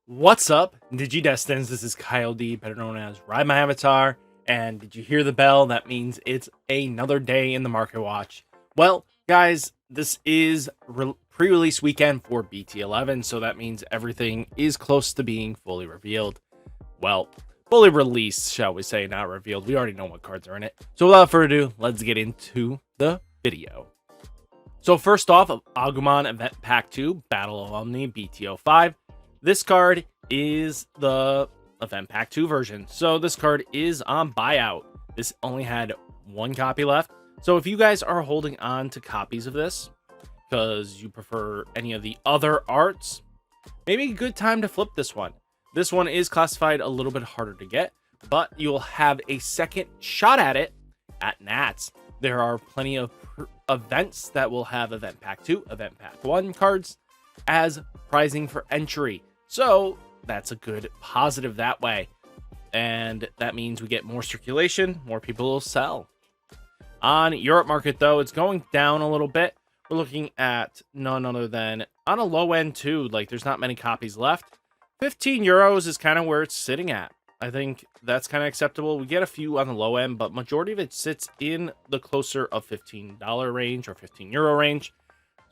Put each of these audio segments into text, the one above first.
What's up, Digidestins? This is Kyle D, better known as RideMyAvatar. And did you hear the bell? That means it's another day in the Market Watch. Well, guys, this is pre-release weekend for BT11, so that means everything is close to being fully revealed. Well, fully released, shall we say, not revealed. We already know what cards are in it. So without further ado, let's get into the video. So first off, Agumon Event Pack 2, Battle of Omni, BT05. This card is the Event Pack 2 version. So this card is on buyout. This only had one copy left. So if you guys are holding on to copies of this because you prefer any of the other arts, maybe a good time to flip this one. This one is classified a little bit harder to get, but you'll have a second shot at it at Nats. There are plenty of events that will have Event Pack 2, Event Pack 1 cards as prizing for entry. So that's a good positive that way. And that means we get more circulation, more people will sell. On Europe market, though, it's going down a little bit. We're looking at none other than on a low end, too. Like, there's not many copies left. 15 euros is kind of where it's sitting at. I think that's kind of acceptable. We get a few on the low end, but majority of it sits in the closer of $15 range or 15 euro range.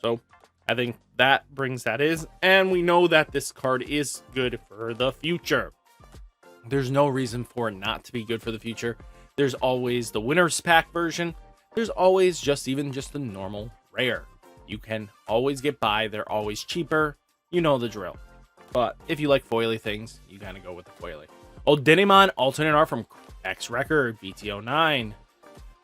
So I think that brings that is, and we know that this card is good for the future. There's no reason for it not to be good for the future. There's always the winner's pack version. There's always just the normal rare. You can always get by. They're always cheaper. You know the drill. But if you like foily things, you gotta go with the foily. Digimon alternate art from X Record BT09.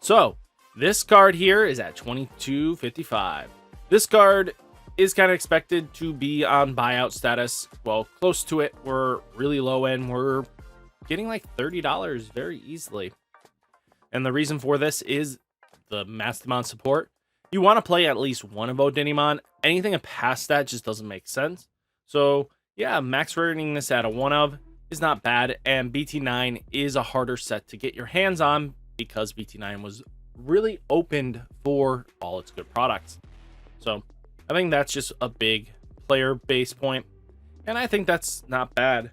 So this card here is at $22.55. This card is kind of expected to be on buyout status. Well, close to it. We're really low end. We're getting like $30 very easily. And the reason for this is the Mastodon support. You want to play at least one of Digimon. Anything past that just doesn't make sense. So yeah, max rating this at a 1 of is not bad. And BT9 is a harder set to get your hands on because BT9 was really opened for all its good products. So I think that's just a big player base point, and I think that's not bad.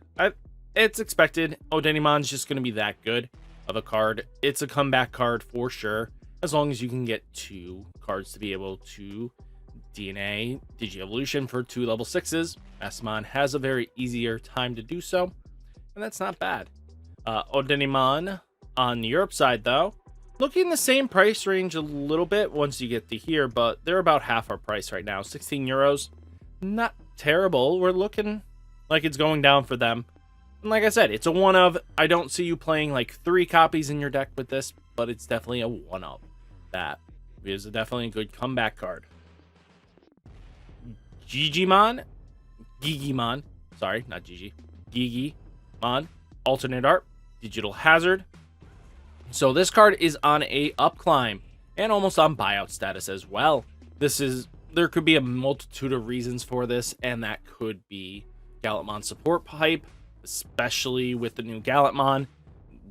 It's expected. Digimon's just going to be that good of a card. It's a comeback card for sure, as long as you can get 2 cards to be able to DNA Digi-Evolution for 2 level 6s. Asmon has a very easier time to do so, and that's not bad. Digimon on the Europe side, though, looking the same price range a little bit once you get to here, but they're about half our price right now. 16 euros. Not terrible. We're looking like it's going down for them. And like I said, it's a 1 of. I don't see you playing like 3 copies in your deck with this, but it's definitely a 1 of. That is definitely a good comeback card. Digimon. Sorry, not Gigi. Digimon. Alternate art. Digital Hazard. So this card is on a up climb and almost on buyout status as well. There could be a multitude of reasons for this, and that could be Gallantmon support hype, especially with the new Gallantmon.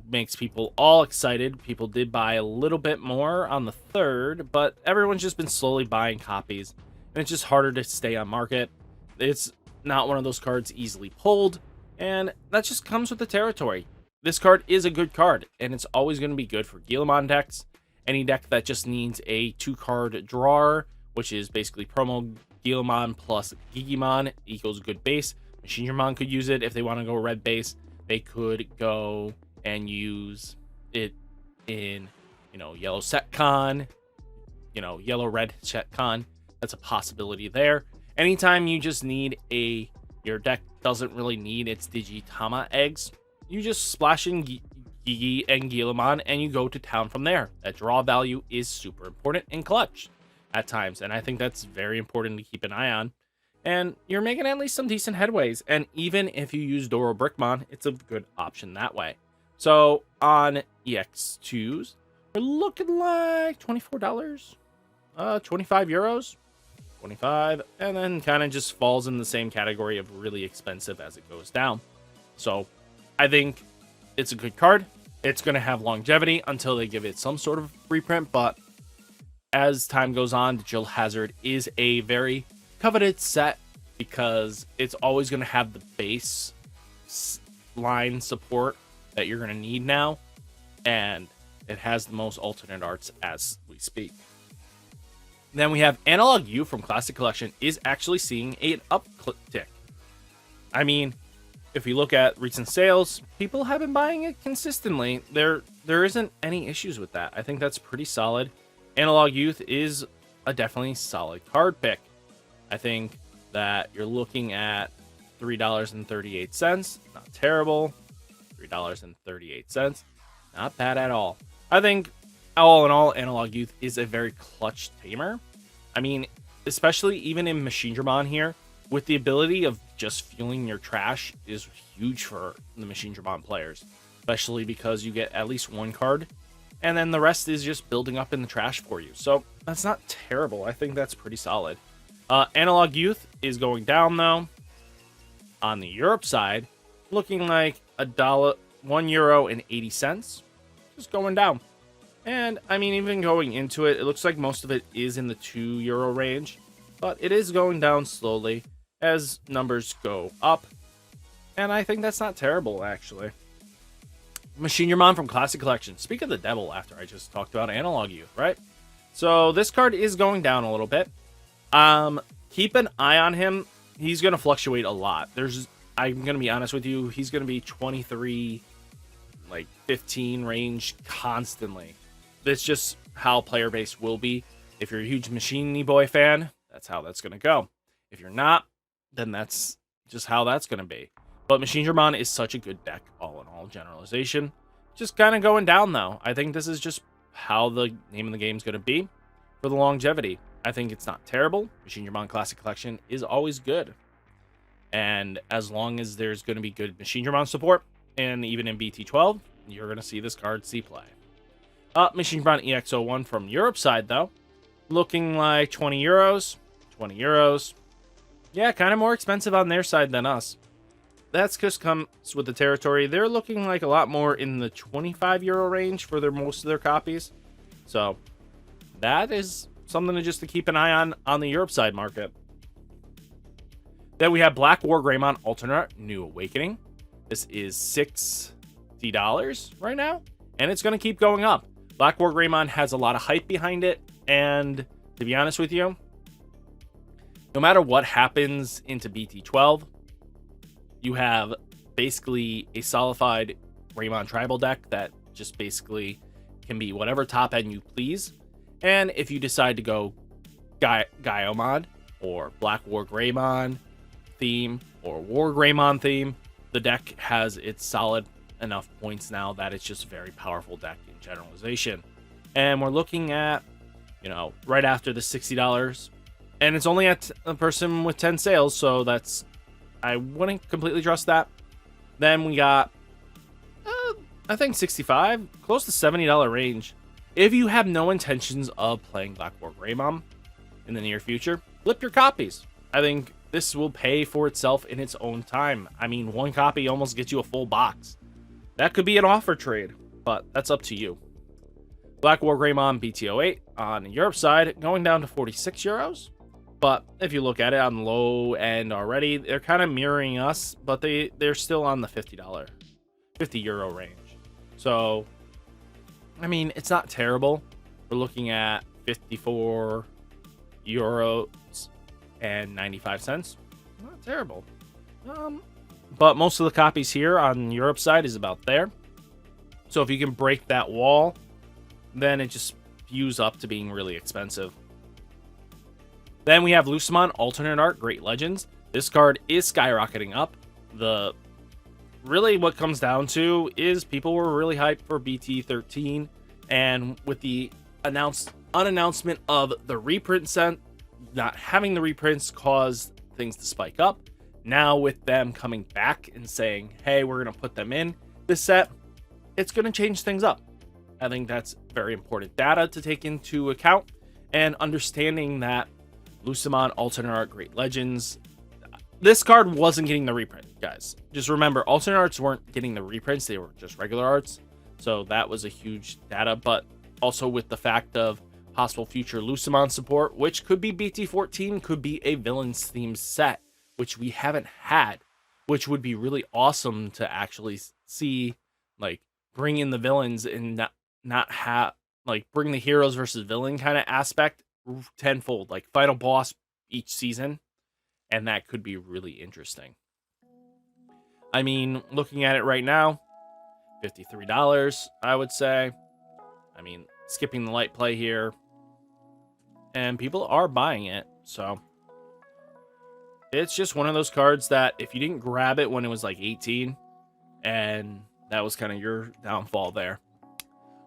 Makes people all excited. People did buy a little bit more on the 3rd, but everyone's just been slowly buying copies, and it's just harder to stay on market. It's not one of those cards easily pulled, and that just comes with the territory. This card is a good card, and it's always going to be good for Guillemon decks. Any deck that just needs a 2-card drawer, which is basically promo Guillemon plus Gigimon equals good base. Machinemon could use it if they want to go red base. They could go and use it in, yellow Setcon, yellow red Setcon. That's a possibility there. Anytime you just need your deck doesn't really need its Digitama eggs, you just splash in Gigi and Guillemon and you go to town from there. That draw value is super important and clutch at times, and I think that's very important to keep an eye on. And you're making at least some decent headways, and even if you use Doro Brickmon, it's a good option that way. So on EX2s, we're looking like $24, 25 euros, 25, and then kind of just falls in the same category of really expensive as it goes down. So I think it's a good card. It's going to have longevity until they give it some sort of reprint, but as time goes on, Digital Hazard is a very coveted set because it's always going to have the base line support that you're going to need now, and it has the most alternate arts as we speak. Then we have Analog U from Classic Collection is actually seeing an uptick. I mean, if you look at recent sales, people have been buying it consistently. There isn't any issues with that. I think that's pretty solid. Analog Youth is a definitely solid card pick. I think that you're looking at $3.38. Not terrible. $3.38. Not bad at all. I think all in all, Analog Youth is a very clutch tamer. I mean, especially even in Machine Dramon here, with the ability of just fueling your trash is huge for the Machine Dramon players, especially because you get at least one card, and then the rest is just building up in the trash for you. So that's not terrible. I think that's pretty solid. Analog Youth is going down though. On the Europe side, looking like €1.80, just going down. And I mean, even going into it, it looks like most of it is in the €2 range, but it is going down slowly as numbers go up. And I think that's not terrible, actually. Machine Dramon from Classic Collection. Speak of the devil after I just talked about Analog Youth, right? So this card is going down a little bit. Keep an eye on him. He's going to fluctuate a lot. I'm going to be honest with you, he's going to be 23, like 15 range constantly. That's just how player base will be. If you're a huge Machine Boy fan, that's how that's going to go. If you're not, then that's just how that's going to be. But Machine Dramon is such a good deck, all in all, generalization. Just kind of going down, though. I think this is just how the name of the game is going to be for the longevity. I think it's not terrible. Machine Dramon Classic Collection is always good. And as long as there's going to be good Machine Dramon support, and even in BT12, you're going to see this card see play. Machine Dramon EX01 from Europe side, though, looking like €20. 20 euros. Yeah, kind of more expensive on their side than us. That's just comes with the territory. They're looking like a lot more in the €25 range for most of their copies. So that is something to keep an eye on the Europe side market. Then we have Black War Greymon Alternate New Awakening. This is $60 right now, and it's going to keep going up. Black War Greymon has a lot of hype behind it, and to be honest with you, no matter what happens into BT12, you have basically a solidified Greymon tribal deck that just basically can be whatever top end you please. And if you decide to go Gaiomon or Black War Greymon theme or War Greymon theme, the deck has its solid enough points now that it's just a very powerful deck in generalization. And we're looking at, right after the $60, and it's only at a person with 10 sales, so I wouldn't completely trust that. Then we got, I think 65, close to $70 range. If you have no intentions of playing Black War Greymon in the near future, flip your copies. I think this will pay for itself in its own time. I mean, one copy almost gets you a full box. That could be an offer trade, but that's up to you. Black War Greymon BT08 on the Europe side, going down to €46. But if you look at it on the low end already, they're kind of mirroring us, but they're still on the €50 range. So, I mean, it's not terrible. We're looking at €54 and 95 cents. Not terrible. But most of the copies here on the Europe side is about there. So if you can break that wall, then it just spews up to being really expensive. Then we have Lucemon Alternate Art Great Legends. This card is skyrocketing up. Really what comes down to is people were really hyped for BT13, and with the unannouncement of the reprint set, not having the reprints caused things to spike up. Now with them coming back and saying, hey, we're going to put them in this set, it's going to change things up. I think that's very important data to take into account, and understanding that Lucemon Alternate Art Great Legends, this card wasn't getting the reprint, guys. Just remember, alternate arts weren't getting the reprints, they were just regular arts. So that was a huge data, but also with the fact of possible future Lucemon support, which could be BT14, could be a villains themed set, which we haven't had, which would be really awesome to actually see, like, bring in the villains and not have, like, bring the heroes versus villain kind of aspect tenfold, like final boss each season, and that could be really interesting. I mean, looking at it right now, $53, I would say. I mean, skipping the light play here, and people are buying it, so it's just one of those cards that if you didn't grab it when it was like 18, and that was kind of your downfall there.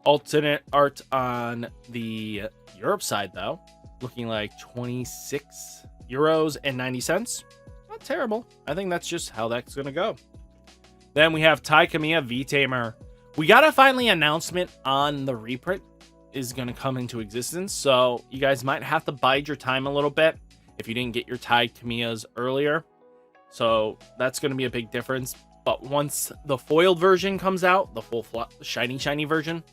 Alternate art on the Europe side, though, looking like 26 euros and 90 cents. Not terrible. I think that's just how that's going to go. Then we have Tai Kamiya V-Tamer. We got a finally announcement on the reprint is going to come into existence, so you guys might have to bide your time a little bit if you didn't get your Tai Kamiyas earlier. So that's going to be a big difference. But once the foiled version comes out, the full shiny version,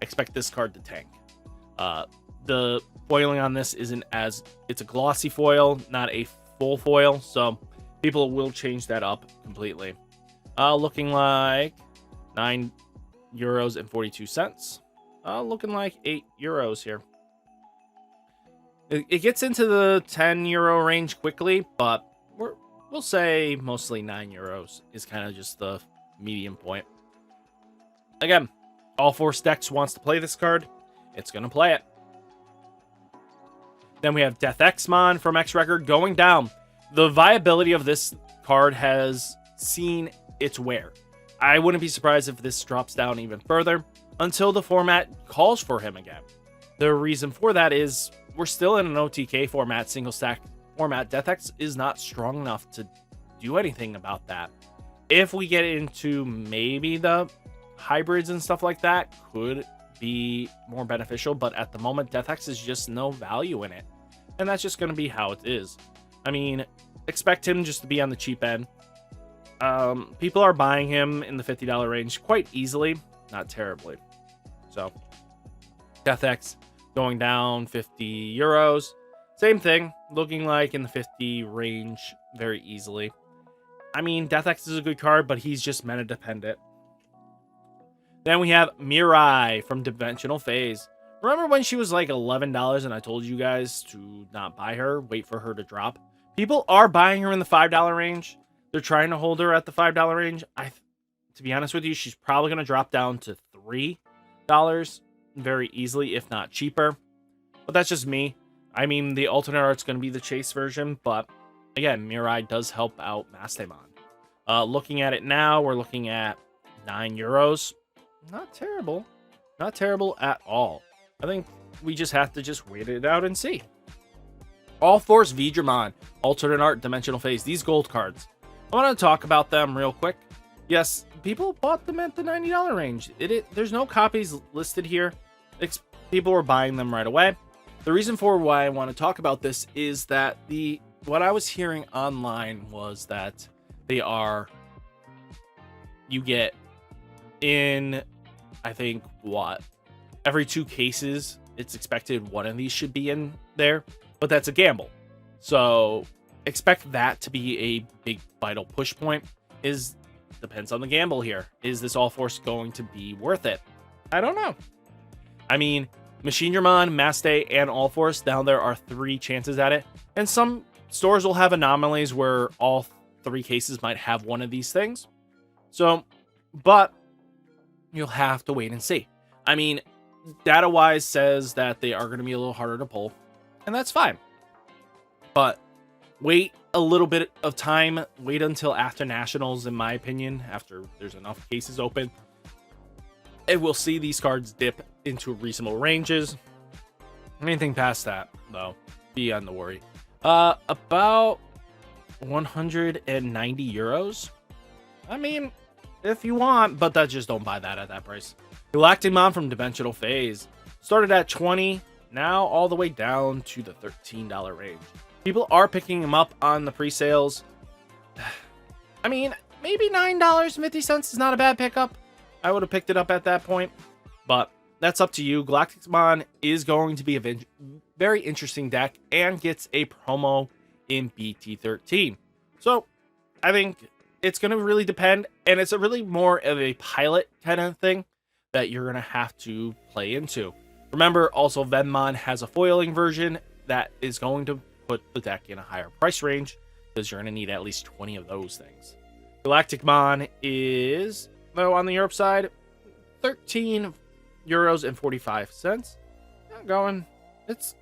expect this card to tank. The foiling on this isn't as, it's a glossy foil, not a full foil, so people will change that up completely. Looking like 9 euros and 42 cents. Looking like 8 euros here. It gets into the 10 euro range quickly, but we'll say mostly 9 euros is kind of just the medium point. Again, All Force Decks wants to play this card. It's going to play it. Then we have Death Xmon from X Record going down. The viability of this card has seen its wear. I wouldn't be surprised if this drops down even further until the format calls for him again. The reason for that is we're still in an OTK format, single stack format. Death X is not strong enough to do anything about that. If we get into maybe the hybrids and stuff like that, could be more beneficial, but at the moment Death X is just no value in it, and that's just going to be how it is. I mean, expect him just to be on the cheap end. People are buying him in the $50 range quite easily, not terribly. So Death X going down 50 euros, same thing, looking like in the 50 range very easily. I mean, Death X is a good card, but he's just meta dependent. Then we have Mirai from Dimensional Phase. Remember when she was like $11 and I told you guys to not buy her, wait for her to drop? People are buying her in the $5 range. They're trying to hold her at the $5 range. To be honest with you, she's probably going to drop down to $3 very easily, if not cheaper. But that's just me. I mean, the alternate art's going to be the chase version, but again, Mirai does help out Mastemon. Looking at it now, we're looking at 9 euros. Not terrible. Not terrible at all. I think we just have to just wait it out and see. All Force Digimon, alternate art, Dimensional Phase. These gold cards. I want to talk about them real quick. Yes, people bought them at the $90 range. There's no copies listed here. People were buying them right away. The reason for why I want to talk about this is that what I was hearing online was that you get in, I think, every 2 cases, it's expected one of these should be in there, but that's a gamble. So expect that to be a big vital push point. Depends on the gamble here. Is this All Force going to be worth it? I don't know. I mean, Machinedramon, Maste, and All Force, down there are 3 chances at it. And some stores will have anomalies where all 3 cases might have one of these things. So, but you'll have to wait and see. I mean, data-wise says that they are going to be a little harder to pull, and that's fine. But wait a little bit of time. Wait until after Nationals, in my opinion, after there's enough cases open. And we'll see these cards dip into reasonable ranges. Anything past that, though, be on the worry. About 190 euros. I mean, if you want, but just don't buy that at that price. Galacticmon from Dimensional Phase started at 20, now all the way down to the $13 range. People are picking them up on the pre-sales. I mean, maybe $9.50 is not a bad pickup. I would have picked it up at that point, but that's up to you. Galacticmon is going to be a very interesting deck and gets a promo in BT13. So I think it's going to really depend, and it's a really more of a pilot kind of thing that you're going to have to play into. Remember, also Venmon has a foiling version that is going to put the deck in a higher price range because you're going to need at least 20 of those things. Galacticmon is, though, on the Europe side, €13.45. Going, it's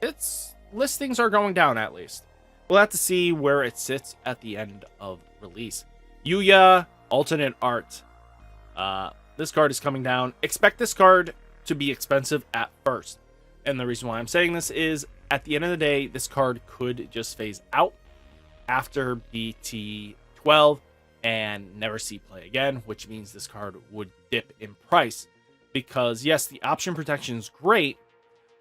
listings are going down at least. We'll have to see where it sits at the end of release. Yuya alternate art. This card is coming down. Expect this card to be expensive at first, and the reason why I'm saying this is at the end of the day, this card could just phase out after BT12 and never see play again, which means this card would dip in price because yes, the option protection is great,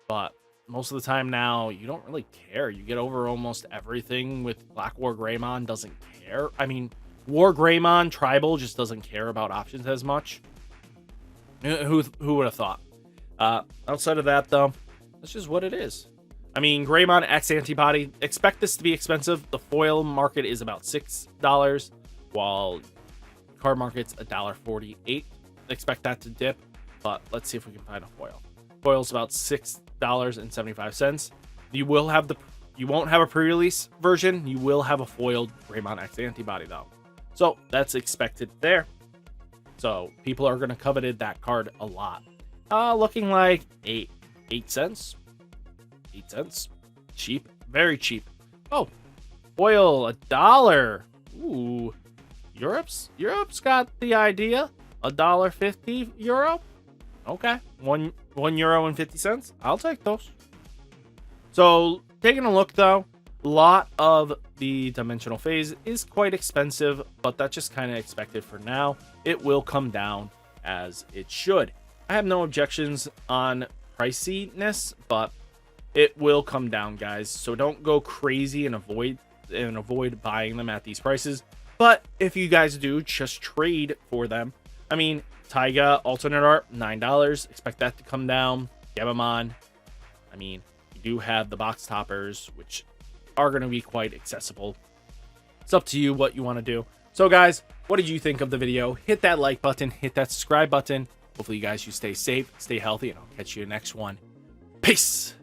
but most of the time now you don't really care. You get over almost everything with Black War Greymon. Doesn't care. I mean, War Greymon Tribal just doesn't care about options as much. Who would have thought? Outside of that, though, that's just what it is. I mean, Greymon X Antibody, expect this to be expensive. The foil market is about $6, while card market's $1.48. Expect that to dip, but let's see if we can find a foil. Foil's about $6.75. You won't have a pre-release version. You will have a foiled Greymon X Antibody, though. So that's expected there. So people are going to covet that card a lot. Looking like 8 cents. 8 cents. Cheap. Very cheap. Oh, foil, $1. Ooh. Europe's got the idea. $1.50 Euro. Okay. €1.50. I'll take those. So taking a look though, a lot of the dimensional phase is quite expensive, but that's just kind of expected for now. It will come down as it should. I have no objections on priciness, but it will come down, guys. So don't go crazy and avoid buying them at these prices. But if you guys do, just trade for them. I mean, Taiga alternate art, $9. Expect that to come down. Gabamon, I mean, you do have the box toppers, which are going to be quite accessible. It's up to you what you want to do. So guys, what did you think of the video? Hit that like button, hit that subscribe button. Hopefully you guys, you stay safe, stay healthy, and I'll catch you in the next one. Peace.